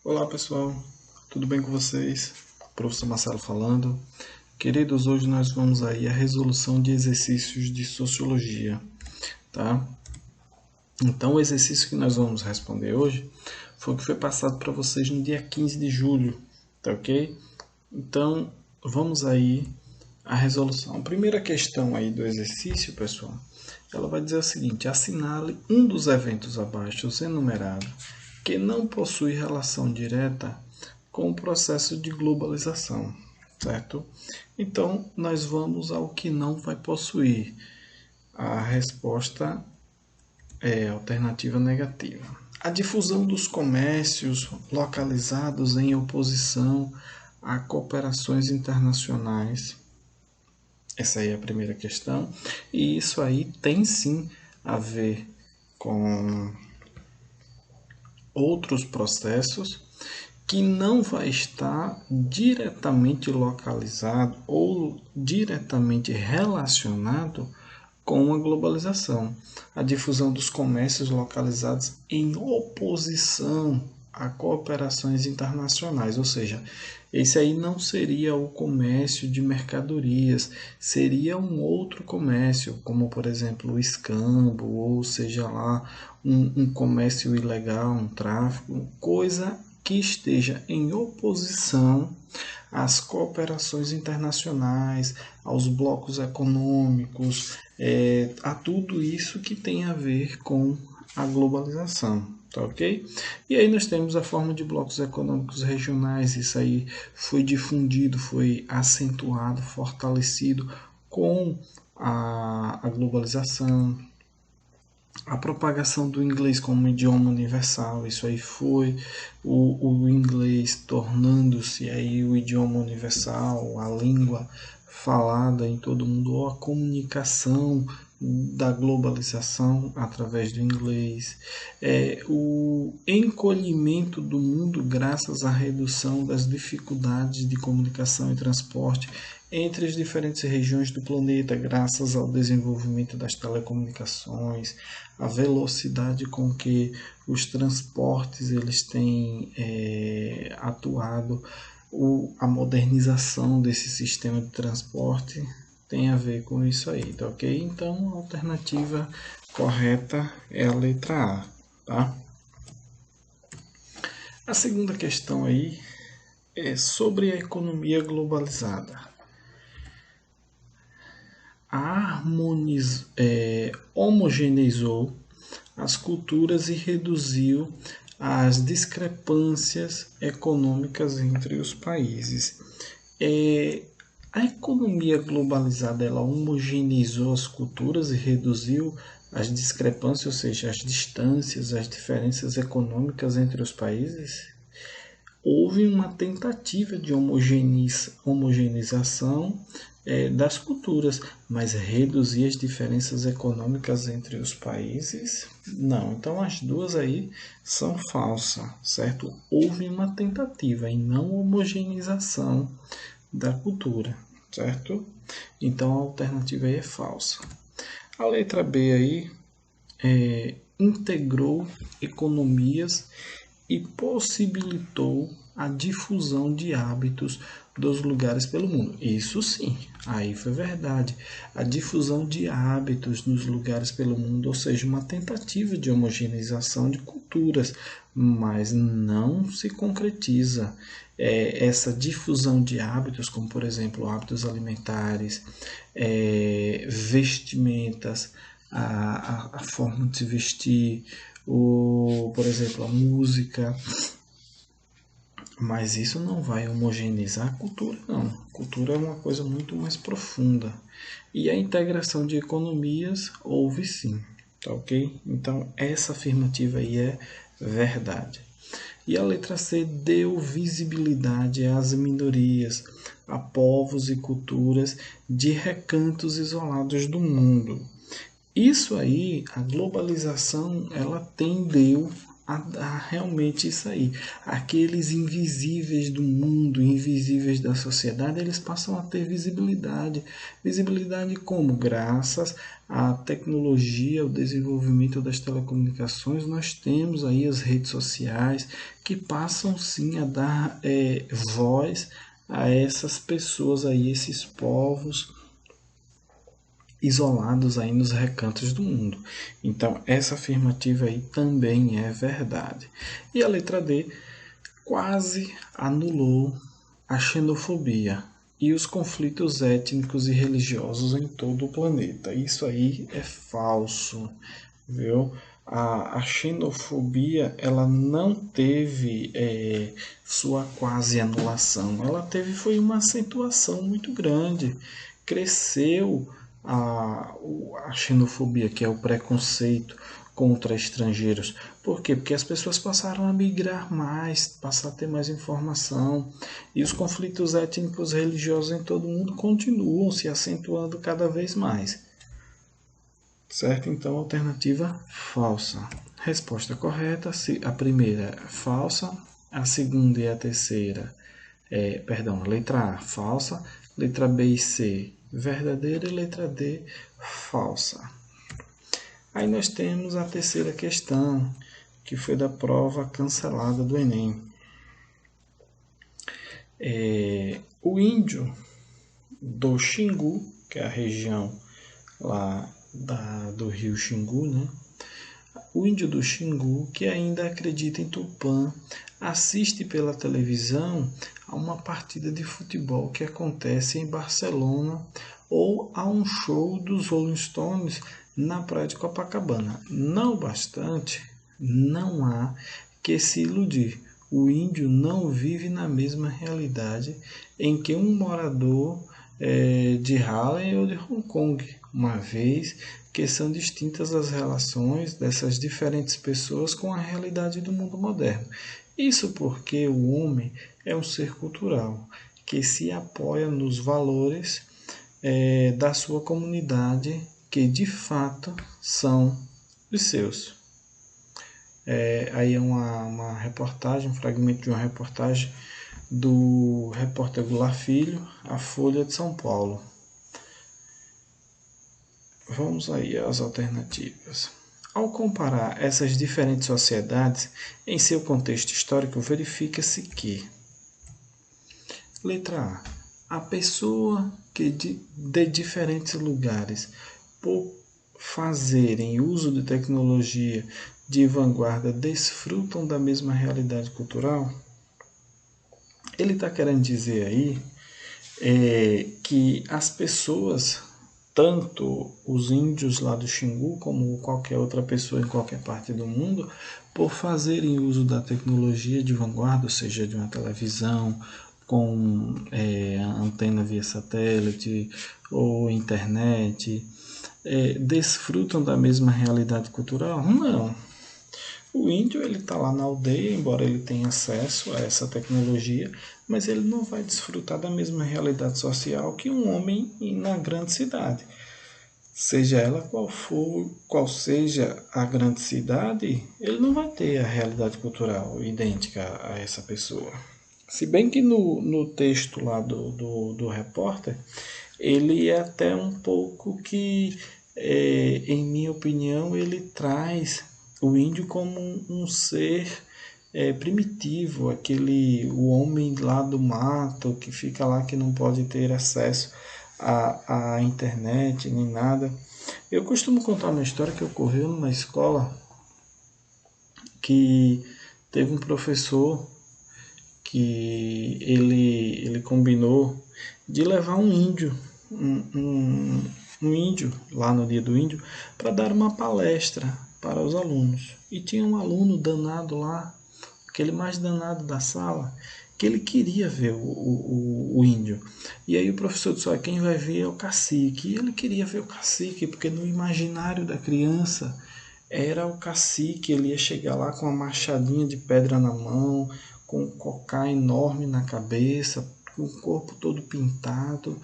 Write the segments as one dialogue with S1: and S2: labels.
S1: Olá pessoal, tudo bem com vocês? Professor Marcelo falando. Queridos, hoje nós vamos aí à resolução de exercícios de sociologia, tá? Então o exercício que nós vamos responder hoje foi o que foi passado para vocês no dia 15 de julho, tá ok? Então vamos aí à resolução. A primeira questão aí do exercício, pessoal, ela vai dizer o seguinte: assinale um dos eventos abaixo enumerados que não possui relação direta com o processo de globalização, certo? Então, nós vamos ao que não vai possuir. A resposta é alternativa negativa. A difusão dos comércios localizados em oposição a cooperações internacionais. Essa aí é a primeira questão. E isso aí tem sim a ver com outros processos que não vai estar diretamente localizado ou diretamente relacionado com a globalização. A difusão dos comércios localizados em oposição a cooperações internacionais, ou seja, esse aí não seria o comércio de mercadorias, seria um outro comércio, como por exemplo o escambo, ou seja lá um comércio ilegal, um tráfico, coisa que esteja em oposição às cooperações internacionais, aos blocos econômicos, a tudo isso que tem a ver com a globalização. Tá ok? E aí nós temos a forma de blocos econômicos regionais, isso aí foi difundido, foi acentuado, fortalecido com a globalização, a propagação do inglês como idioma universal, isso aí foi o inglês tornando-se aí o idioma universal, a língua falada em todo mundo, ou a comunicação da globalização através do inglês, o encolhimento do mundo graças à redução das dificuldades de comunicação e transporte entre as diferentes regiões do planeta, graças ao desenvolvimento das telecomunicações, a velocidade com que os transportes eles têm atuado, a modernização desse sistema de transporte tem a ver com isso aí, tá ok? Então a alternativa correta é a letra A, tá? A segunda questão aí é sobre a economia globalizada. Homogeneizou as culturas e reduziu as discrepâncias econômicas entre os países. A economia globalizada ela homogeneizou as culturas e reduziu as discrepâncias, ou seja, as distâncias, as diferenças econômicas entre os países. Houve uma tentativa de homogeneização das culturas, mas reduzir as diferenças econômicas entre os países, não. Então as duas aí são falsas, certo? Houve uma tentativa em não homogeneização da cultura, certo? Então a alternativa aí é falsa. A letra B aí integrou economias e possibilitou a difusão de hábitos dos lugares pelo mundo. Isso sim, aí foi verdade. A difusão de hábitos nos lugares pelo mundo, ou seja, uma tentativa de homogeneização de culturas, mas não se concretiza essa difusão de hábitos, como por exemplo hábitos alimentares, vestimentas, a forma de se vestir, por exemplo, a música, mas isso não vai homogeneizar a cultura, não. A cultura é uma coisa muito mais profunda. E a integração de economias houve sim, tá ok? Então essa afirmativa aí é verdade. E a letra C deu visibilidade às minorias, a povos e culturas de recantos isolados do mundo. Isso aí, a globalização, ela tendeu a realmente isso aí. Aqueles invisíveis do mundo, invisíveis da sociedade, eles passam a ter visibilidade. Visibilidade como? Graças à tecnologia, ao desenvolvimento das telecomunicações, nós temos aí as redes sociais que passam sim a dar voz a essas pessoas aí, esses povos isolados aí nos recantos do mundo. Então, essa afirmativa aí também é verdade. E a letra D quase anulou a xenofobia e os conflitos étnicos e religiosos em todo o planeta. Isso aí é falso, viu? A xenofobia ela não teve sua quase anulação, ela teve foi uma acentuação muito grande, cresceu a xenofobia, que é o preconceito contra estrangeiros. Por quê? Porque as pessoas passaram a migrar mais, passaram a ter mais informação, e os conflitos étnicos religiosos em todo o mundo continuam se acentuando cada vez mais. Certo? Então, alternativa falsa. Resposta correta, a primeira é falsa, a segunda e a terceira a letra A, falsa, letra B e C, verdadeira e letra D, falsa. Aí nós temos a terceira questão, que foi da prova cancelada do Enem. O índio do Xingu, que é a região lá do rio Xingu, né? O índio do Xingu, que ainda acredita em Tupã, assiste pela televisão a uma partida de futebol que acontece em Barcelona ou a um show dos Rolling Stones na praia de Copacabana. Não bastante, não há que se iludir. O índio não vive na mesma realidade em que um morador de Harlem ou de Hong Kong, uma vez que são distintas as relações dessas diferentes pessoas com a realidade do mundo moderno. Isso porque o homem é um ser cultural que se apoia nos valores da sua comunidade, que de fato são os seus. Aí é uma reportagem, um fragmento de uma reportagem do repórter Goulart Filho, a Folha de São Paulo. Vamos aí às alternativas. Ao comparar essas diferentes sociedades em seu contexto histórico, verifica-se que: letra A. A pessoa que de diferentes lugares, por fazerem uso de tecnologia de vanguarda, desfrutam da mesma realidade cultural. Ele está querendo dizer aí que as pessoas, tanto os índios lá do Xingu, como qualquer outra pessoa em qualquer parte do mundo, por fazerem uso da tecnologia de vanguarda, ou seja, de uma televisão com antena via satélite ou internet, desfrutam da mesma realidade cultural? Não. O índio ele está lá na aldeia, embora ele tenha acesso a essa tecnologia, mas ele não vai desfrutar da mesma realidade social que um homem na grande cidade. Seja ela qual seja a grande cidade, ele não vai ter a realidade cultural idêntica a essa pessoa. Se bem que no texto lá do repórter, ele é até um pouco que, em minha opinião, ele traz o índio como um ser primitivo, o homem lá do mato, que fica lá, que não pode ter acesso à internet nem nada. Eu costumo contar uma história que ocorreu na escola, que teve um professor que ele combinou de levar um índio, um índio lá no dia do índio, para dar uma palestra para os alunos. E tinha um aluno danado lá, aquele mais danado da sala, que ele queria ver o índio. E aí o professor disse: quem vai ver é o cacique. E ele queria ver o cacique, porque no imaginário da criança era o cacique. Ele ia chegar lá com uma machadinha de pedra na mão, com um cocá enorme na cabeça, com o corpo todo pintado.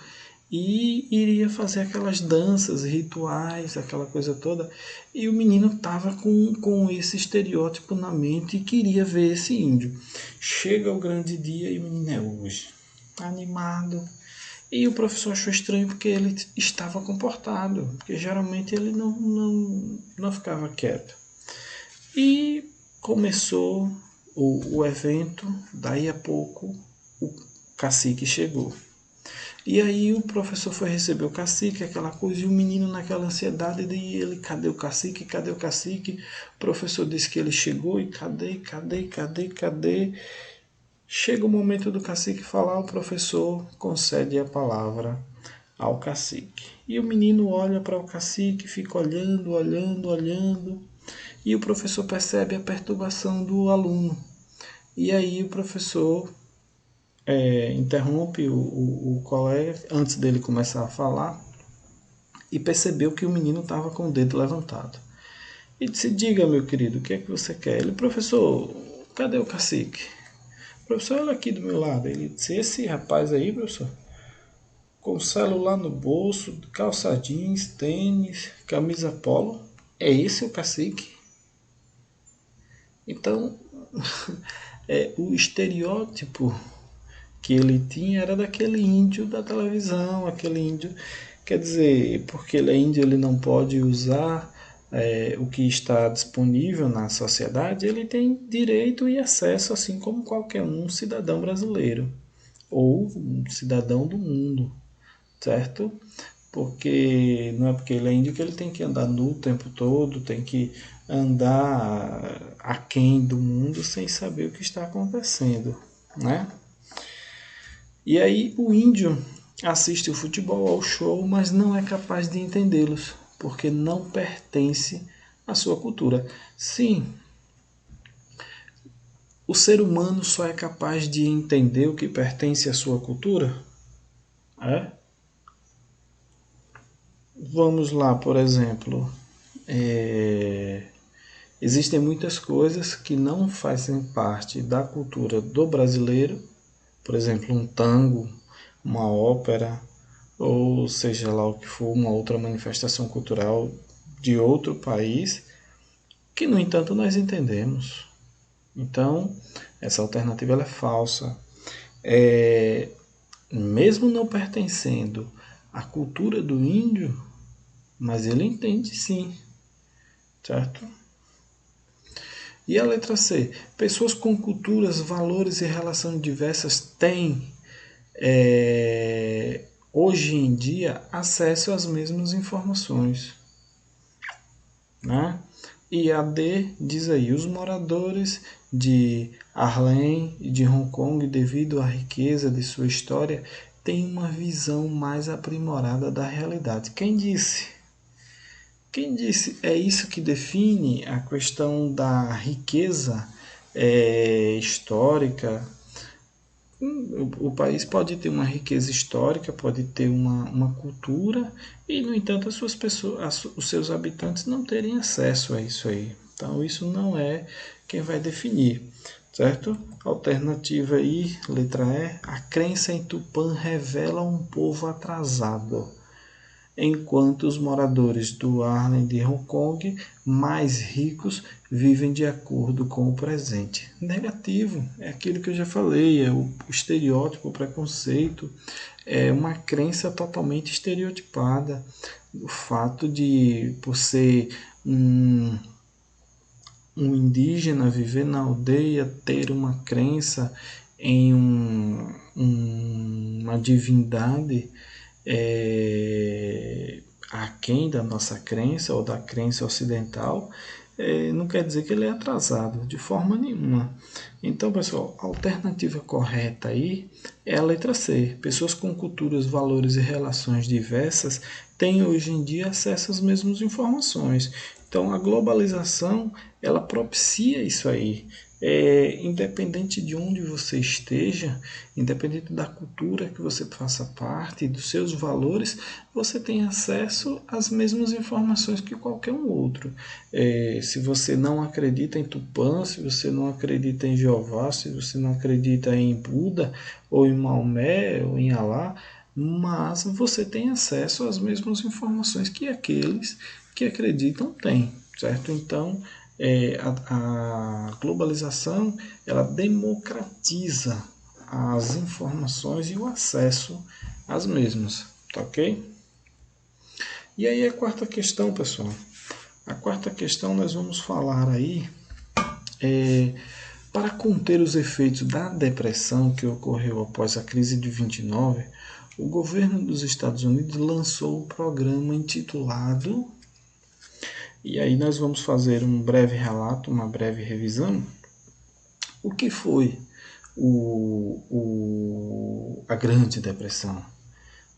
S1: e iria fazer aquelas danças, rituais, aquela coisa toda. E o menino estava com esse estereótipo na mente e queria ver esse índio. Chega o grande dia e o menino é hoje, animado. E o professor achou estranho porque ele estava comportado, porque geralmente ele não ficava quieto. E começou o evento, daí a pouco o cacique chegou. E aí o professor foi receber o cacique, aquela coisa, e o menino naquela ansiedade, e ele, cadê o cacique, cadê o cacique? O professor disse que ele chegou e cadê? Chega o momento do cacique falar, o professor concede a palavra ao cacique. E o menino olha para o cacique, fica olhando, e o professor percebe a perturbação do aluno. E aí o professor interrompe o colega antes dele começar a falar e percebeu que o menino estava com o dedo levantado. E disse, diga, meu querido, o que é que você quer? Ele, professor, cadê o cacique? Professor, olha aqui do meu lado. Ele disse, esse rapaz aí, professor, com o celular no bolso, calça jeans, tênis, camisa polo, é esse o cacique? Então, o estereótipo que ele tinha era daquele índio da televisão, aquele índio, quer dizer, porque ele é índio, ele não pode usar o que está disponível na sociedade, ele tem direito e acesso, assim como qualquer um cidadão brasileiro ou um cidadão do mundo, certo? Porque não é porque ele é índio que ele tem que andar nu o tempo todo, tem que andar aquém do mundo sem saber o que está acontecendo, né? E aí o índio assiste o futebol ao show, mas não é capaz de entendê-los, porque não pertence à sua cultura. Sim, o ser humano só é capaz de entender o que pertence à sua cultura? É? Vamos lá, por exemplo, existem muitas coisas que não fazem parte da cultura do brasileiro, por exemplo, um tango, uma ópera, ou seja lá o que for, uma outra manifestação cultural de outro país, que no entanto nós entendemos. Então, essa alternativa ela é falsa. Mesmo não pertencendo à cultura do índio, mas ele entende sim, certo? E a letra C? Pessoas com culturas, valores e relações diversas têm, hoje em dia, acesso às mesmas informações. Né? E a D diz aí, os moradores de Harlem e de Hong Kong, devido à riqueza de sua história, têm uma visão mais aprimorada da realidade. Quem disse? Quem disse? É isso que define a questão da riqueza histórica. O país pode ter uma riqueza histórica, pode ter uma cultura e, no entanto, as suas pessoas, os seus habitantes não terem acesso a isso aí. Então, isso não é quem vai definir, certo? Alternativa aí, letra E, a crença em Tupã revela um povo atrasado, enquanto os moradores do Harlem de Hong Kong, mais ricos, vivem de acordo com o presente. Negativo, é aquilo que eu já falei, é o estereótipo, o preconceito, é uma crença totalmente estereotipada. O fato de, por ser um indígena viver na aldeia, ter uma crença em uma divindade aquém da nossa crença ou da crença ocidental, não quer dizer que ele é atrasado, de forma nenhuma. Então, pessoal, a alternativa correta aí é a letra C. Pessoas com culturas, valores e relações diversas têm hoje em dia acesso às mesmas informações. Então, a globalização, ela propicia isso aí. Independente de onde você esteja, independente da cultura que você faça parte, dos seus valores, você tem acesso às mesmas informações que qualquer um outro. Se você não acredita em Tupã, se você não acredita em Jeová, se você não acredita em Buda, ou em Maomé, ou em Alá, mas você tem acesso às mesmas informações que aqueles que acreditam têm, certo? Então, a globalização ela democratiza as informações e o acesso às mesmas, tá ok? E aí a quarta questão, pessoal. A quarta questão nós vamos falar aí para conter os efeitos da depressão que ocorreu após a crise de 29, o governo dos Estados Unidos lançou o programa intitulado, e aí nós vamos fazer um breve relato, uma breve revisão, o que foi a Grande Depressão,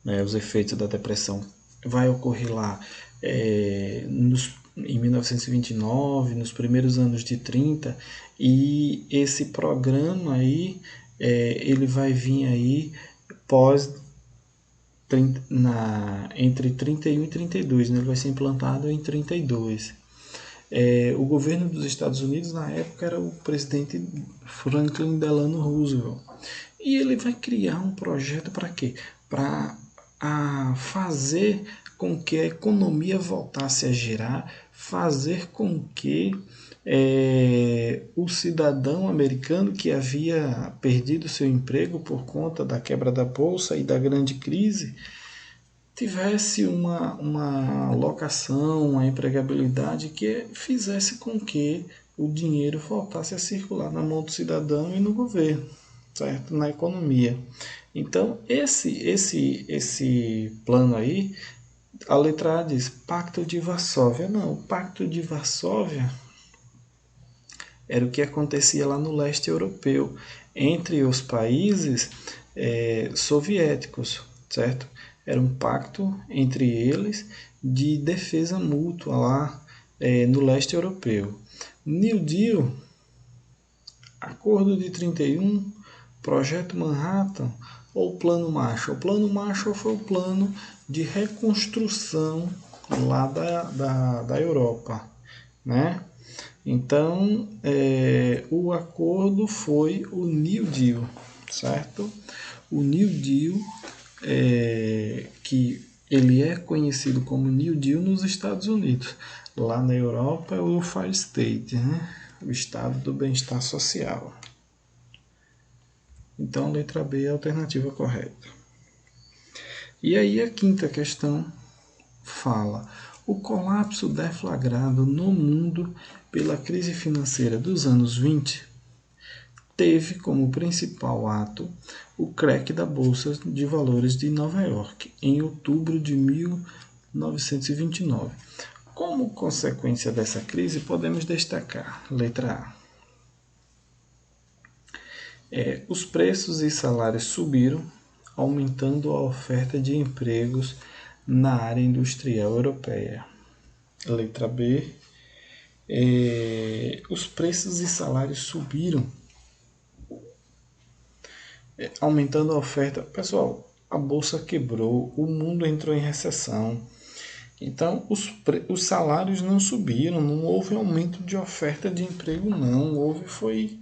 S1: né, os efeitos da depressão. Vai ocorrer lá em 1929, nos primeiros anos de 30, e esse programa aí, ele vai vir aí pós entre 31 e 32, né? Ele vai ser implantado em 32. O governo dos Estados Unidos na época era o presidente Franklin Delano Roosevelt, e ele vai criar um projeto para quê? Para fazer com que a economia voltasse a girar, fazer com que o cidadão americano que havia perdido seu emprego por conta da quebra da bolsa e da grande crise tivesse uma alocação, uma empregabilidade que fizesse com que o dinheiro voltasse a circular na mão do cidadão e no governo, certo? Na economia. Então, esse plano aí, a letra A diz Pacto de Varsóvia. Não, o Pacto de Varsóvia era o que acontecia lá no leste europeu, entre os países soviéticos, certo? Era um pacto entre eles de defesa mútua lá no leste europeu. New Deal, Acordo de 31, Projeto Manhattan ou Plano Marshall? O Plano Marshall foi o plano de reconstrução lá da Europa, né? Então, o acordo foi o New Deal, certo? O New Deal, que ele é conhecido como New Deal nos Estados Unidos. Lá na Europa é o Welfare State, né? O Estado do Bem-Estar Social. Então, a letra B é a alternativa correta. E aí a quinta questão fala: o colapso deflagrado no mundo pela crise financeira dos anos 20 teve como principal ato o crack da Bolsa de Valores de Nova York em outubro de 1929. Como consequência dessa crise, podemos destacar: letra A. Os preços e salários subiram, aumentando a oferta de empregos na área industrial europeia. Letra B. Os preços e salários subiram, aumentando a oferta. Pessoal, a bolsa quebrou, o mundo entrou em recessão. Então, os salários não subiram, não houve aumento de oferta de emprego, não. Houve foi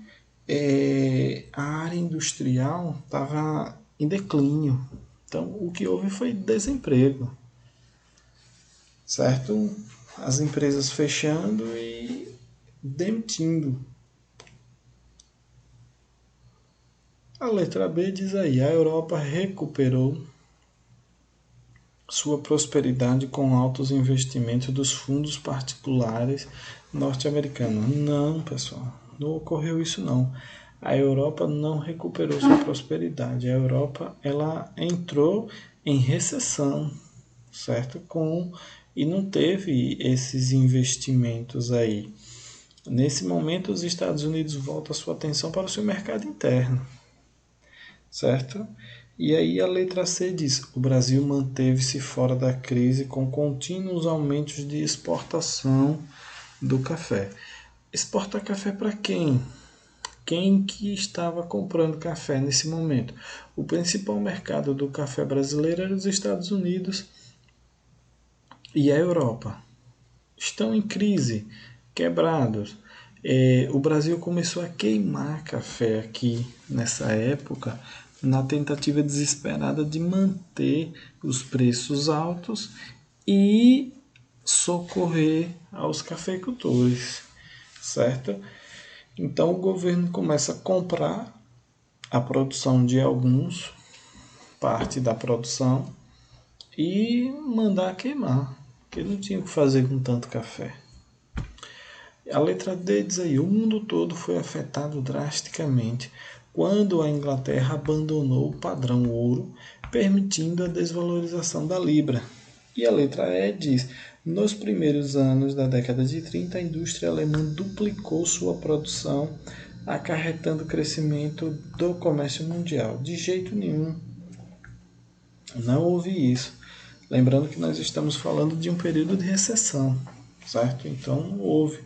S1: a área industrial estava em declínio. Então, o que houve foi desemprego, certo? As empresas fechando e demitindo. A letra B diz aí: a Europa recuperou sua prosperidade com altos investimentos dos fundos particulares norte-americanos. Não, pessoal, não ocorreu isso não. A Europa não recuperou sua prosperidade. A Europa ela entrou em recessão, certo? E não teve esses investimentos aí. Nesse momento, os Estados Unidos voltam a sua atenção para o seu mercado interno, certo? E aí a letra C diz: o Brasil manteve-se fora da crise com contínuos aumentos de exportação do café. Exportar café para quem? Quem que estava comprando café nesse momento? O principal mercado do café brasileiro era os Estados Unidos e a Europa. Estão em crise, quebrados. O Brasil começou a queimar café aqui nessa época na tentativa desesperada de manter os preços altos e socorrer aos cafeicultores, certo? Então o governo começa a comprar a produção de alguns, parte da produção, e mandar queimar, porque não tinha o que fazer com tanto café. A letra D diz aí: o mundo todo foi afetado drasticamente quando a Inglaterra abandonou o padrão ouro, permitindo a desvalorização da libra. E a letra E diz: nos primeiros anos da década de 30, a indústria alemã duplicou sua produção, acarretando o crescimento do comércio mundial. De jeito nenhum, não houve isso. Lembrando que nós estamos falando de um período de recessão, certo? Então não houve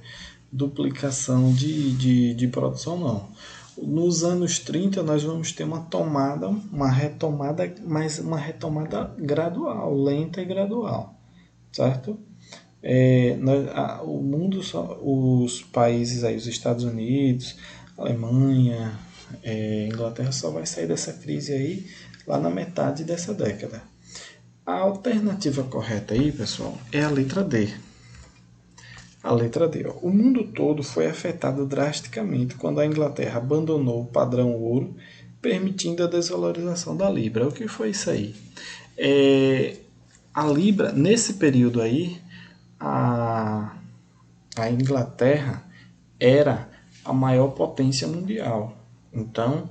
S1: duplicação de produção, não. Nos anos 30 nós vamos ter uma retomada, mas uma retomada gradual, lenta e gradual, certo? O mundo, os países aí, os Estados Unidos, Alemanha, Inglaterra só vai sair dessa crise aí lá na metade dessa década. A alternativa correta aí, pessoal, é a letra D. A letra D. Ó. O mundo todo foi afetado drasticamente quando a Inglaterra abandonou o padrão ouro, permitindo a desvalorização da libra. O que foi isso aí? A libra, nesse período aí, a Inglaterra era a maior potência mundial. Então,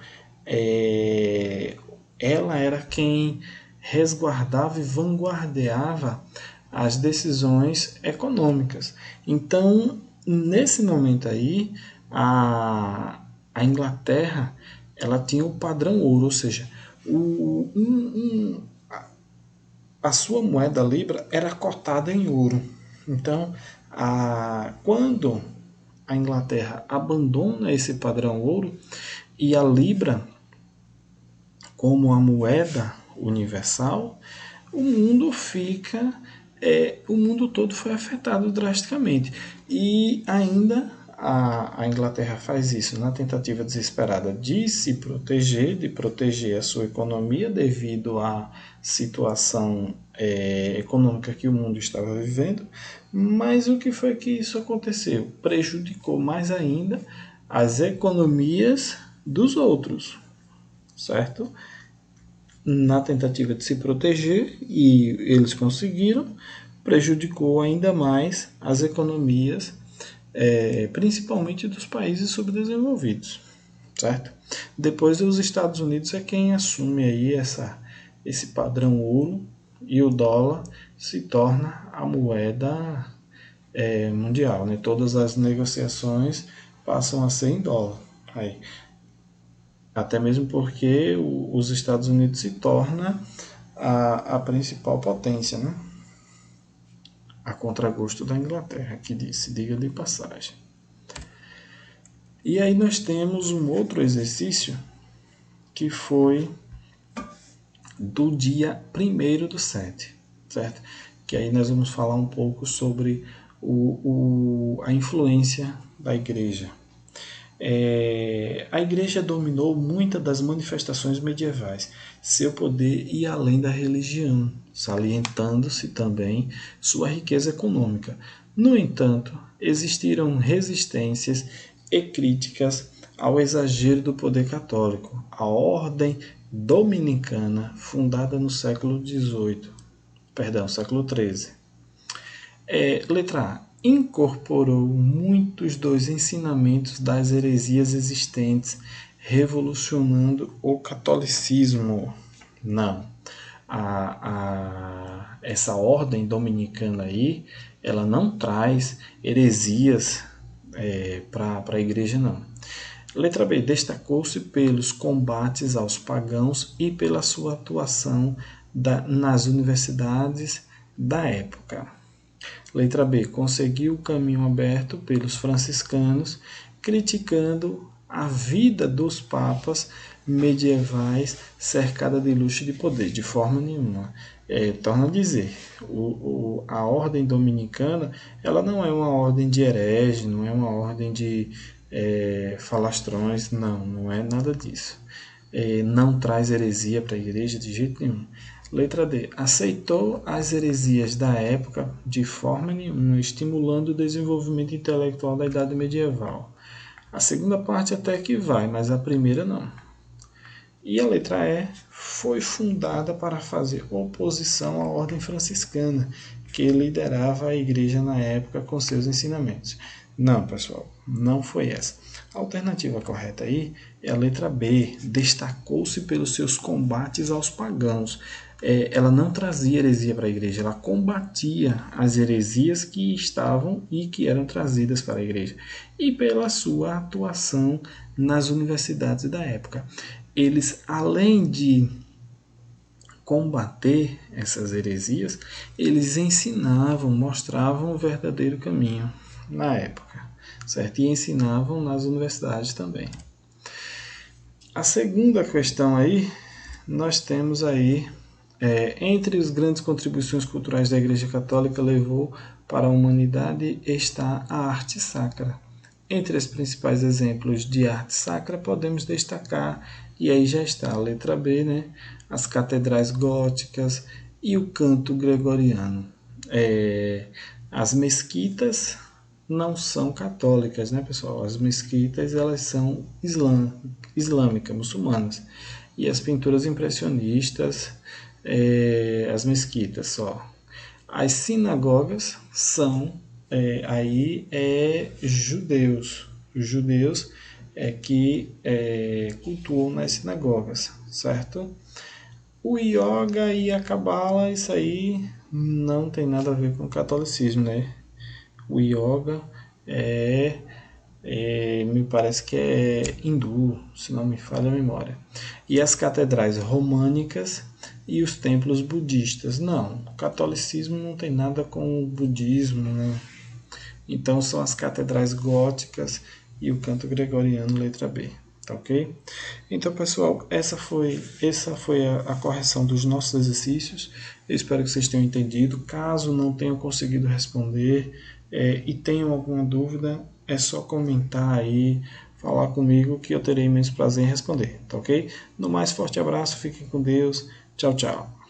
S1: ela era quem resguardava e vanguardeava as decisões econômicas. Então, nesse momento aí, a Inglaterra ela tinha o padrão ouro, ou seja, a sua moeda libra era cotada em ouro. Então, quando a Inglaterra abandona esse padrão ouro e a libra como a moeda universal, o mundo todo foi afetado drasticamente. E ainda a Inglaterra faz isso na tentativa desesperada de se proteger, de proteger a sua economia devido à situação econômica que o mundo estava vivendo. Mas o que foi que isso aconteceu? Prejudicou mais ainda as economias dos outros, certo? Na tentativa de se proteger, e eles conseguiram, prejudicou ainda mais as economias, principalmente dos países subdesenvolvidos, certo? Depois os Estados Unidos é quem assume aí esse padrão ouro e o dólar se torna a moeda mundial, né? Todas as negociações passam a ser em dólar. Aí, até mesmo porque os Estados Unidos se torna a principal potência, né? A contragosto da Inglaterra, que diga de passagem. E aí nós temos um outro exercício que foi do dia 1º/7, certo? Que aí nós vamos falar um pouco sobre a influência da igreja. A igreja dominou muitas das manifestações medievais. Seu poder ia além da religião, salientando-se também sua riqueza econômica. No entanto, existiram resistências e críticas ao exagero do poder católico. A ordem dominicana, fundada no século XVIII, século XIII. Letra A. Incorporou muitos dos ensinamentos das heresias existentes, revolucionando o catolicismo. Não. Essa ordem dominicana aí, ela não traz heresias para a igreja, não. Letra B. Destacou-se pelos combates aos pagãos e pela sua atuação nas universidades da época. Letra B. Conseguiu o caminho aberto pelos franciscanos, criticando a vida dos papas medievais cercada de luxo e de poder. De forma nenhuma. Torna a dizer, a ordem dominicana ela não é uma ordem de herege, não é uma ordem de falastrões, não é nada disso. não traz heresia para a igreja de jeito nenhum. Letra D. Aceitou as heresias da época de forma nenhuma, estimulando o desenvolvimento intelectual da Idade Medieval. A segunda parte até que vai, mas a primeira não. E a letra E. Foi fundada para fazer oposição à ordem franciscana, que liderava a igreja na época com seus ensinamentos. Não, pessoal, não foi essa. A alternativa correta aí é a letra B. Destacou-se pelos seus combates aos pagãos. Ela não trazia heresia para a igreja, ela combatia as heresias que estavam e que eram trazidas para a igreja. E pela sua atuação nas universidades da época. Eles, além de combater essas heresias, eles ensinavam, mostravam o verdadeiro caminho na época, certo? E ensinavam nas universidades também. A segunda questão aí, nós temos aí, entre as grandes contribuições culturais da Igreja Católica levou para a humanidade está a arte sacra. Entre os principais exemplos de arte sacra podemos destacar, e aí já está a letra B, né? As catedrais góticas e o canto gregoriano. As mesquitas não são católicas, né, pessoal? As mesquitas elas são islâmicas, muçulmanas. E as pinturas impressionistas, as mesquitas só. As sinagogas são judeus. Os judeus que cultuam nas sinagogas, certo? O yoga e a cabala, isso aí não tem nada a ver com o catolicismo, né? O yoga me parece que é hindu, se não me falha a memória. E as catedrais românicas e os templos budistas. Não, o catolicismo não tem nada com o budismo, né? Então são as catedrais góticas e o canto gregoriano, letra B. Tá ok? Então, pessoal, essa foi a correção dos nossos exercícios. Eu espero que vocês tenham entendido. Caso não tenham conseguido responder e tenham alguma dúvida, é só comentar aí, falar comigo que eu terei imenso prazer em responder. Tá ok? No mais, forte abraço, fiquem com Deus. Tchau, tchau.